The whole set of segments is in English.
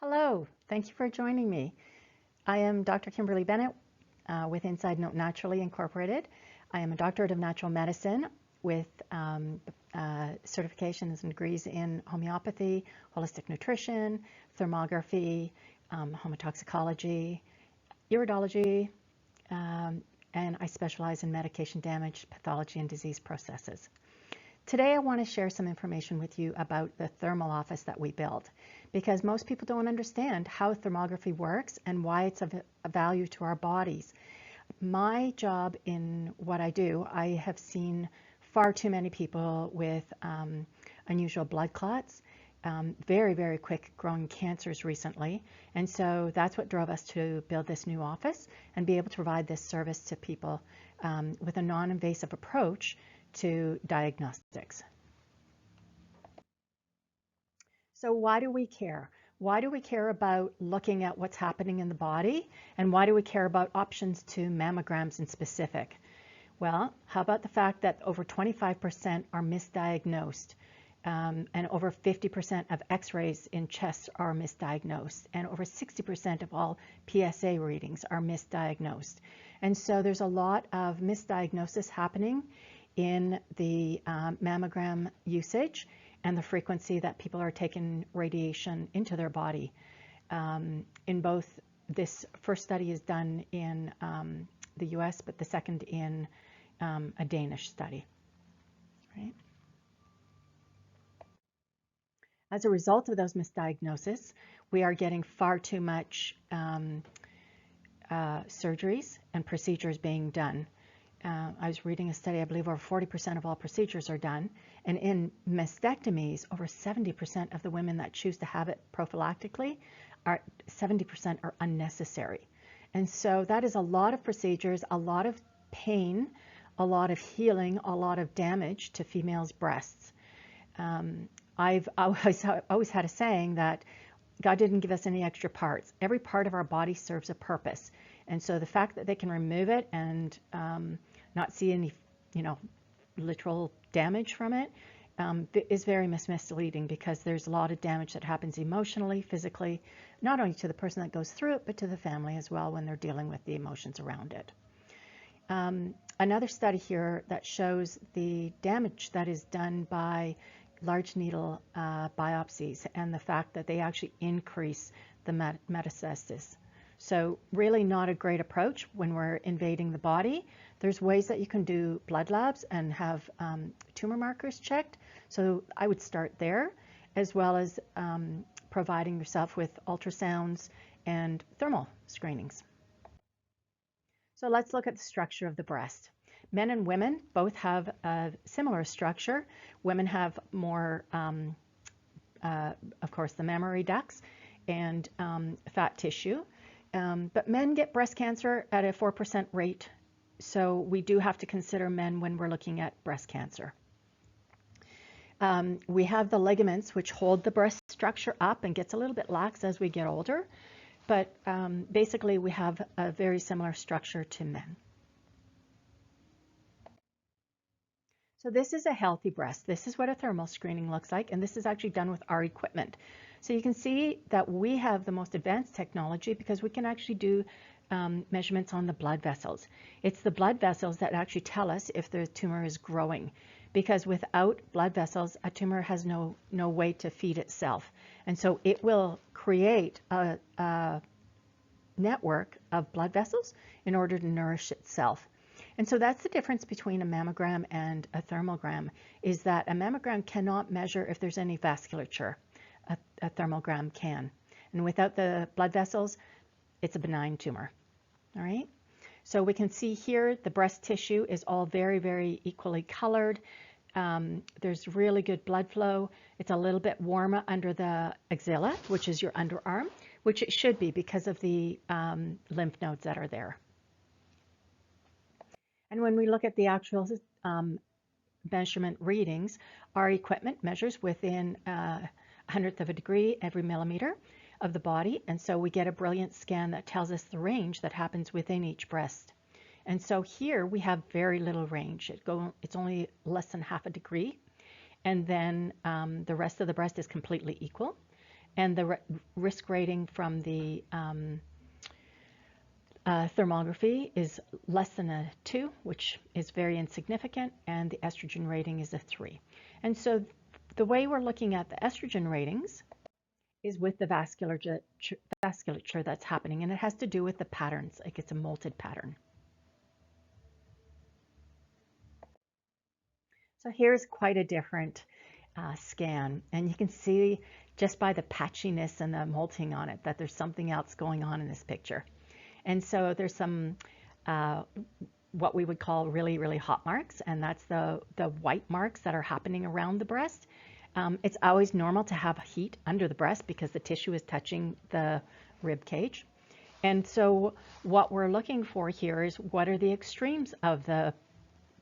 Hello, thank you for joining me. I am Dr. Kimberly Bennett with Inside Note Naturally Incorporated. I am a doctorate of natural medicine with certifications and degrees in homeopathy, holistic nutrition, thermography, homotoxicology, iridology, and I specialize in medication damage, pathology, and disease processes. Today I want to share some information with you about the thermal office that we built, because most people don't understand how thermography works and why it's of a value to our bodies. My job in what I do, I have seen far too many people with unusual blood clots, very, very quick growing cancers recently. And so that's what drove us to build this new office and be able to provide this service to people with a non-invasive approach to diagnostics. So why do we care? Why do we care about looking at what's happening in the body? And why do we care about options to mammograms in specific? Well, how about the fact that over 25% are misdiagnosed, and over 50% of x-rays in chests are misdiagnosed, and over 60% of all PSA readings are misdiagnosed. And so there's a lot of misdiagnosis happening in the mammogram usage and the frequency that people are taking radiation into their body. In both, this first study is done in the US, but the second in a Danish study. Right? As a result of those misdiagnoses, we are getting far too much surgeries and procedures being done. I was reading a study, I believe over 40% of all procedures are done. And in mastectomies, over 70% of the women that choose to have it prophylactically, 70% are unnecessary. And so that is a lot of procedures, a lot of pain, a lot of healing, a lot of damage to females' breasts. I've always had a saying that God didn't give us any extra parts. Every part of our body serves a purpose. And so the fact that they can remove it and not see any, literal damage from it is very misleading, because there's a lot of damage that happens emotionally, physically, not only to the person that goes through it, but to the family as well when they're dealing with the emotions around it. Another study here that shows the damage that is done by large needle biopsies and the fact that they actually increase the metastasis. So really not a great approach when we're invading the body. There's ways that you can do blood labs and have tumor markers checked. So I would start there, as well as providing yourself with ultrasounds and thermal screenings. So let's look at the structure of the breast. Men and women both have a similar structure. Women have more, of course, the mammary ducts and fat tissue. But men get breast cancer at a 4% rate, so we do have to consider men when we're looking at breast cancer. We have the ligaments which hold the breast structure up and gets a little bit lax as we get older, but basically we have a very similar structure to men. So this is a healthy breast. This is what a thermal screening looks like, and this is actually done with our equipment. So you can see that we have the most advanced technology because we can actually do measurements on the blood vessels. It's the blood vessels that actually tell us if the tumor is growing, because without blood vessels, a tumor has no way to feed itself. And so it will create a network of blood vessels in order to nourish itself. And so that's the difference between a mammogram and a thermogram, is that a mammogram cannot measure if there's any vasculature. A thermogram can. And without the blood vessels, it's a benign tumor. All right? So we can see here the breast tissue is all very, very equally colored. There's really good blood flow. It's a little bit warmer under the axilla, which is your underarm, which it should be because of the lymph nodes that are there. And when we look at the actual measurement readings, our equipment measures within 100th of a degree every millimeter of the body. And so we get a brilliant scan that tells us the range that happens within each breast. And so here we have very little range. It's only less than half a degree. And then the rest of the breast is completely equal. And the risk rating from the thermography is less than a 2, which is very insignificant, and the estrogen rating is a 3. And so the way we're looking at the estrogen ratings is with the vasculature that's happening, and it has to do with the patterns, like it's a molted pattern. So here's quite a different scan, and you can see just by the patchiness and the molting on it that there's something else going on in this picture. And so there's some what we would call really, really hot marks, and that's the white marks that are happening around the breast. It's always normal to have heat under the breast because the tissue is touching the rib cage. And so what we're looking for here is what are the extremes of the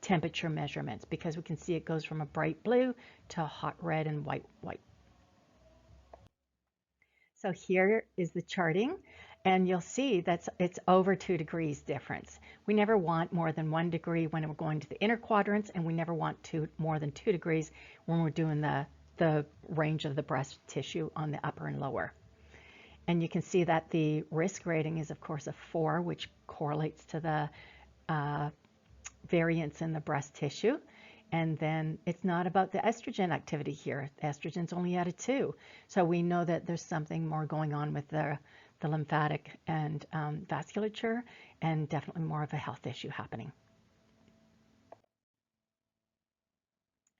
temperature measurements, because we can see it goes from a bright blue to a hot red and white. So here is the charting, and you'll see that it's over 2 degrees difference. We never want more than 1 degree when we're going to the inner quadrants, and we never want more than 2 degrees when we're doing the range of the breast tissue on the upper and lower. And you can see that the risk rating is, of course, a 4, which correlates to the variance in the breast tissue. And then it's not about the estrogen activity here. Estrogen's only at a 2. So we know that there's something more going on with the lymphatic and vasculature, and definitely more of a health issue happening.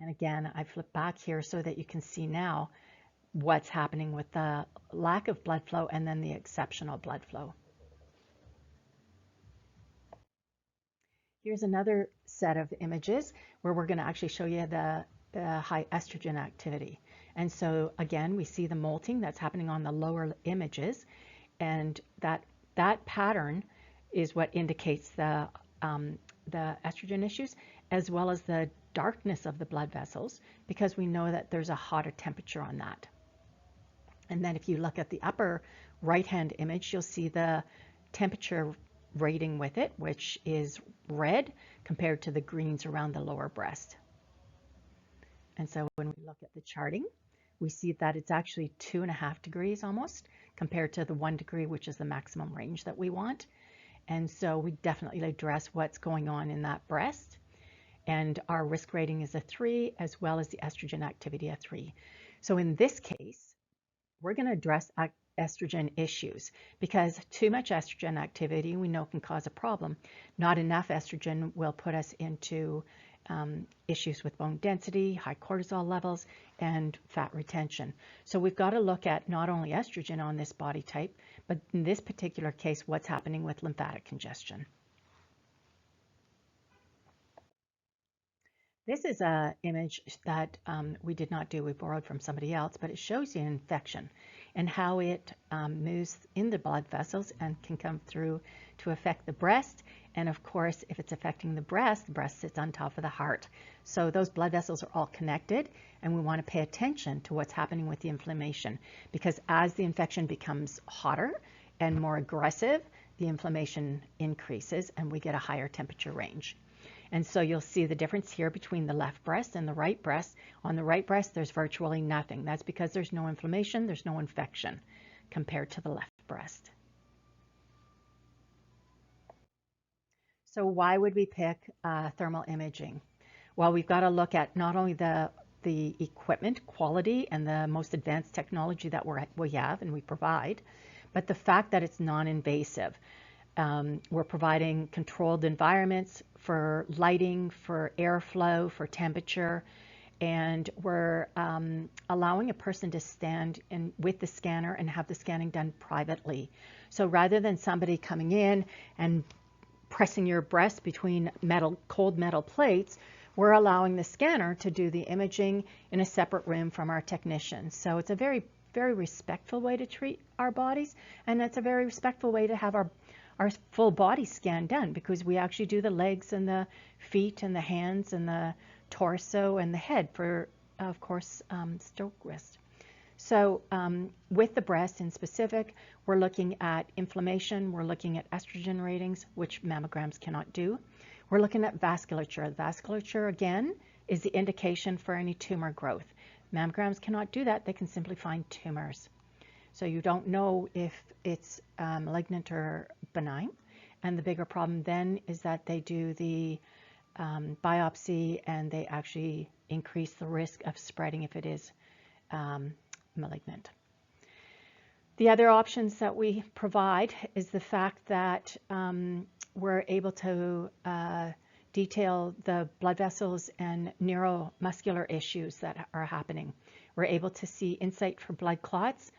And again, I flip back here so that you can see now what's happening with the lack of blood flow and then the exceptional blood flow. Here's another set of images where we're going to actually show you the high estrogen activity. And so again, we see the molting that's happening on the lower images, and that pattern is what indicates the estrogen issues, as well as the darkness of the blood vessels, because we know that there's a hotter temperature on that. And then if you look at the upper right-hand image, you'll see the temperature rating with it, which is red compared to the greens around the lower breast. And so when we look at the charting, we see that it's actually 2.5 degrees almost compared to the 1 degree, which is the maximum range that we want. And so we definitely address what's going on in that breast. And our risk rating is a 3, as well as the estrogen activity a 3. So in this case, we're going to address estrogen issues, because too much estrogen activity we know can cause a problem. Not enough estrogen will put us into issues with bone density, high cortisol levels, and fat retention. So we've got to look at not only estrogen on this body type, but in this particular case, what's happening with lymphatic congestion. This is an image that we did not do, we borrowed from somebody else, but it shows you an infection and how it moves in the blood vessels and can come through to affect the breast. And of course, if it's affecting the breast sits on top of the heart. So those blood vessels are all connected, and we want to pay attention to what's happening with the inflammation, because as the infection becomes hotter and more aggressive, the inflammation increases and we get a higher temperature range. And so you'll see the difference here between the left breast and the right breast. On the right breast, there's virtually nothing. That's because there's no inflammation, there's no infection compared to the left breast. So why would we pick thermal imaging? Well, we've got to look at not only the equipment quality and the most advanced technology that we have and we provide, but the fact that it's non-invasive. We're providing controlled environments for lighting, for airflow, for temperature, and we're allowing a person to stand with the scanner and have the scanning done privately. So rather than somebody coming in and pressing your breast between cold metal plates, we're allowing the scanner to do the imaging in a separate room from our technicians. So it's a very, very respectful way to treat our bodies, and it's a very respectful way to have our full body scan done, because we actually do the legs and the feet and the hands and the torso and the head for, of course, stroke risk. So with the breast in specific, we're looking at inflammation, we're looking at estrogen ratings, which mammograms cannot do. We're looking at vasculature. Vasculature, again, is the indication for any tumor growth. Mammograms cannot do that, they can simply find tumors. So you don't know if it's malignant or benign. And the bigger problem then is that they do the biopsy and they actually increase the risk of spreading if it is malignant. The other options that we provide is the fact that we're able to detail the blood vessels and neuromuscular issues that are happening. We're able to see insight for blood clots,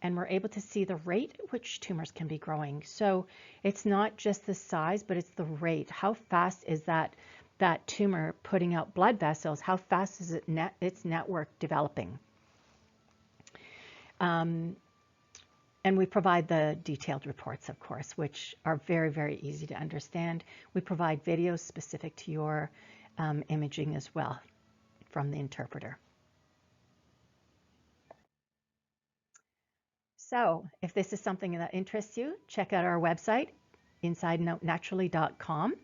and we're able to see the rate at which tumors can be growing. So it's not just the size, but it's the rate. How fast is that tumor putting out blood vessels? How fast is its network developing? And we provide the detailed reports, of course, which are very, very easy to understand. We provide videos specific to your imaging as well from the interpreter. So if this is something that interests you, check out our website, insideandoutnaturally.com.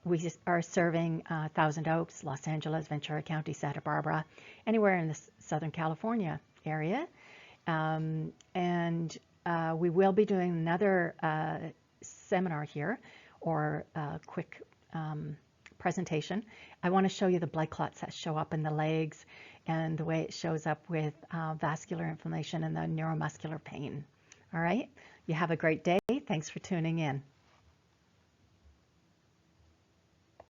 We are serving Thousand Oaks, Los Angeles, Ventura County, Santa Barbara, anywhere in the Southern California area. We will be doing another seminar here, or a quick presentation. I want to show you the blood clots that show up in the legs and the way it shows up with vascular inflammation and the neuromuscular pain. All right, you have a great day. Thanks for tuning in.